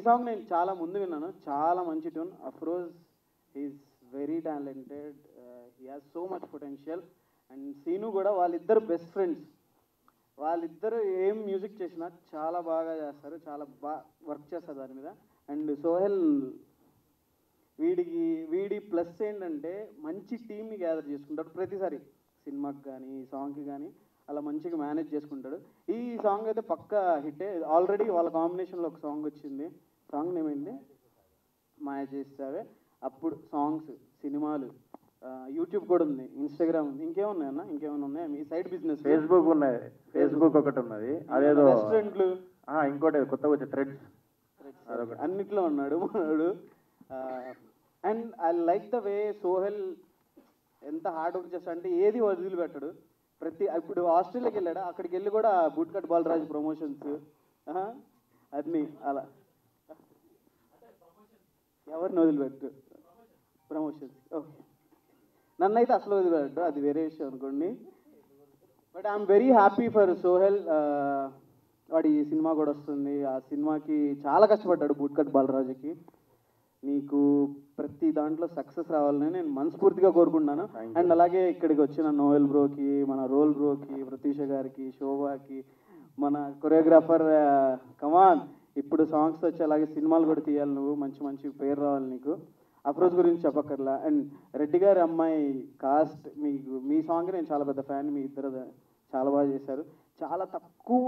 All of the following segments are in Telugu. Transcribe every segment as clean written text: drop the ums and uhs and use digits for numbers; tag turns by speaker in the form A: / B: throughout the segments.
A: సాంగ్ నేను చాలా ముందు విన్నాను, చాలా మంచి tune. Afroz is very talented, he has so much potential. And Seenu కూడా, వాళ్ళిద్దరు బెస్ట్ ఫ్రెండ్స్. వాళ్ళిద్దరు ఏం మ్యూజిక్ చేసినా చాలా బాగా చేస్తారు, చాలా బాగా వర్క్ చేస్తారు దాని మీద. అండ్ సోహెల్ వీడి ప్లస్ ఏంటంటే మంచి టీమ్ని గ్యాదర్ చేసుకుంటాడు ప్రతిసారి, సినిమాకి కానీ సాంగ్కి కానీ అలా మంచిగా మేనేజ్ చేసుకుంటాడు. ఈ సాంగ్ అయితే పక్కా హిట్టే. ఆల్రెడీ వాళ్ళ కాంబినేషన్లో ఒక సాంగ్ వచ్చింది, సాంగ్ ఏమైంది, మాయ చేస్తావే. అప్పుడు సాంగ్స్, సినిమాలు, యూట్యూబ్ కూడా ఉంది, ఇన్స్టాగ్రామ్ ఉంది. ఇంకేమున్నాయన్న, ఇంకేమైనా ఉన్నాయా మీ సైడ్ బిజినెస్?
B: ఫేస్బుక్ ఉన్నది, ఫేస్బుక్ ఒకటి ఉన్నది, అదేదో
A: రెస్టారెంట్లు,
B: ఇంకోటి కొత్తగా వచ్చే థ్రెడ్స్,
A: అన్నిట్లో ఉన్నాడు మనోడు. And I like the way Sohel ఎంత హార్డ్ వర్క్ చేస్తా అంటే ఏది వదిలిపెట్టాడు. ఇప్పుడు ఆస్ట్రేలియాకి వెళ్ళాడు, అక్కడికి వెళ్ళి కూడా బూట్కట్ బాలరాజు ప్రమోషన్స్ అన్నీ అలా. ఎవరిని వదిలిపెట్టు ప్రమోషన్స్, ఓకే. నన్నైతే అసలు వదిలిపెట్టు, అది వేరే విషయం అనుకోండి. But I'm very happy for Sohel. వాడి సినిమా కూడా వస్తుంది, ఆ సినిమాకి చాలా కష్టపడ్డాడు బూట్కట్ బాలరాజుకి. నీకు ప్రతి దాంట్లో సక్సెస్ రావాలని నేను మనస్ఫూర్తిగా కోరుకుంటున్నాను. అండ్ అలాగే ఇక్కడికి వచ్చిన నోయల్ బ్రోకి, మన రోల్ బ్రోకి, ప్రతీష గారికి, శోభాకి, మన కొరియోగ్రాఫర్ కమాన్, ఇప్పుడు సాంగ్స్ వచ్చి అలాగే సినిమాలు కూడా తీయాలి, నువ్వు మంచి మంచి పేరు రావాలి నీకు. అఫ్రోజ్ గురించి చెప్పక్కర్లా. అండ్ రెడ్డి గారి అమ్మాయి కాస్ట్, మీ సాంగ్ నేను చాలా పెద్ద ఫ్యాన్, మీ ఇద్దరు చాలా బాగా చేశారు. చాలా తక్కువ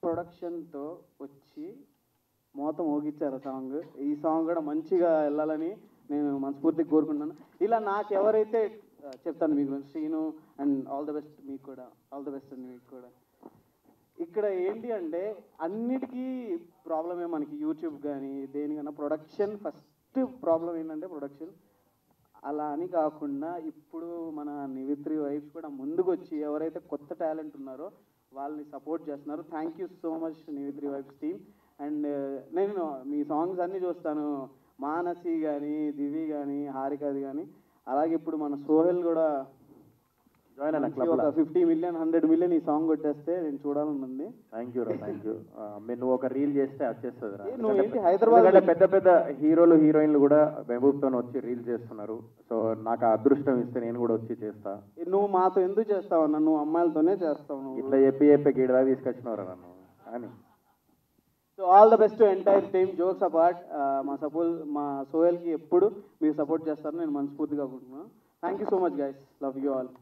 A: ప్రొడక్షన్తో వచ్చి మోతం మోగిచ్చారు సాంగ్. ఈ సాంగ్ కూడా మంచిగా వెళ్ళాలని నేను మనస్ఫూర్తిగా కోరుకుంటున్నాను. ఇలా నాకు ఎవరైతే చెప్తాను మీ గురించి, Srinu, and all the best మీకు కూడా, ఆల్ ద బెస్ట్ అండి మీకు కూడా. ఇక్కడ ఏంటి అంటే అన్నిటికీ ప్రాబ్లమే మనకి, యూట్యూబ్ కానీ దేనికన్నా ప్రొడక్షన్ ఫస్ట్ ప్రాబ్లం ఏంటంటే ప్రొడక్షన్. అలా అని కాకుండా ఇప్పుడు మన నివిత్రి వైబ్స్ కూడా ముందుకు వచ్చి ఎవరైతే కొత్త టాలెంట్ ఉన్నారో వాళ్ళని సపోర్ట్ చేస్తున్నారు. Thank you so much Nivitri vibes team. And నేను మీ సాంగ్స్ అన్నీ చూస్తాను, మానసి కానీ, దివి కానీ, హారికది కానీ. అలాగే ఇప్పుడు మన సోహెల్ కూడా జాయిన్ అయిన ఒక 50 million 100 million ఈ సాంగ్ కొట్టేస్తే నేను చూడాలని ఉంది.
B: థ్యాంక్ యూ రా, థ్యాంక్ యూ. నువ్వు ఒక రీల్ చేస్తే వచ్చేస్తుంది రా.
A: నువ్వు ఏంటి హైదరాబాద్
B: పెద్ద పెద్ద హీరోలు హీరోయిన్లు కూడా మెహబూబ్తో వచ్చి రీల్ చేస్తున్నారు. సో నాకు ఆ అదృష్టం ఇస్తే నేను కూడా వచ్చి చేస్తా.
A: నువ్వు మాతో ఎందుకు చేస్తావు అన్న, నువ్వు అమ్మాయిలతోనే చేస్తావు. నువ్వు
B: ఇట్లా చెప్పి గీడదా తీసుకొచ్చినవరా నన్ను అని.
A: So all the best to entire team, jokes apart. మా సోహెల్కి ఎప్పుడు మీరు సపోర్ట్ చేస్తారని నేను మనస్ఫూర్తిగా అనుకుంటున్నాను. Thank you so much guys, love you all.